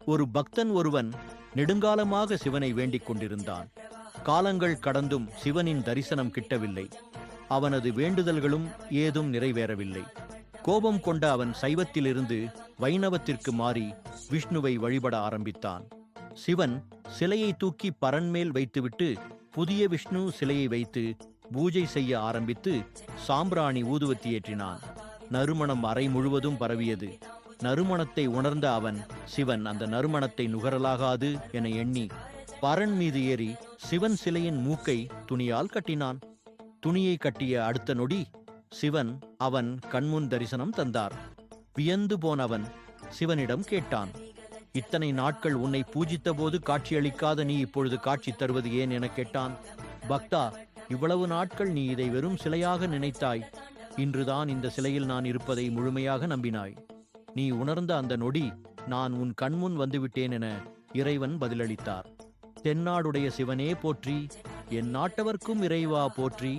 ஒரு பக்தன் ஒருவன் நெடுங்காலமாக சிவனை வேண்டிக் கொண்டிருந்தான். காலங்கள் கடந்தும் சிவனின் தரிசனம் கிட்டவில்லை. அவனது வேண்டுதல்களும் ஏதும் நிறைவேறவில்லை. கோபம் கொண்ட அவன் சைவத்திலிருந்து வைணவத்திற்கு மாறி விஷ்ணுவை வழிபட ஆரம்பித்தான். சிவன் சிலையை தூக்கி பரன்மேல் வைத்துவிட்டு புதிய விஷ்ணு சிலையை வைத்து பூஜை செய்ய ஆரம்பித்து சாம்பிராணி ஊதுவத்தி ஏற்றினான். நறுமணம் அறை முழுவதும் பரவியது. நறுமணத்தை உணர்ந்த அவன், சிவன் அந்த நறுமணத்தை நுகரலாகாது என எண்ணி பரன் மீது ஏறி சிவன் சிலையின் மூக்கை துணியால் கட்டினான். துணியை கட்டிய அடுத்த நொடி சிவன் அவன் கண்முன் தரிசனம் தந்தார். வியந்து போனவன் சிவனிடம் கேட்டான், இத்தனை நாட்கள் உன்னை பூஜித்த போது காட்சியளிக்காத நீ இப்பொழுது காட்சி தருவது ஏன் என கேட்டான். பக்தா, இவ்வளவு நாட்கள் நீ இதை வெறும் சிலையாக நினைத்தாய். இன்றுதான் இந்த சிலையில் நான் இருப்பதை முழுமையாக நம்பினாய். நீ உணர்ந்த அந்த நொடி நான் உன் கண்முன் வந்துவிட்டேன் என இறைவன் பதிலளித்தார். தென்னாடுடைய சிவனே போற்றி, என் நாட்டவர்க்கும் இறைவா போற்றி.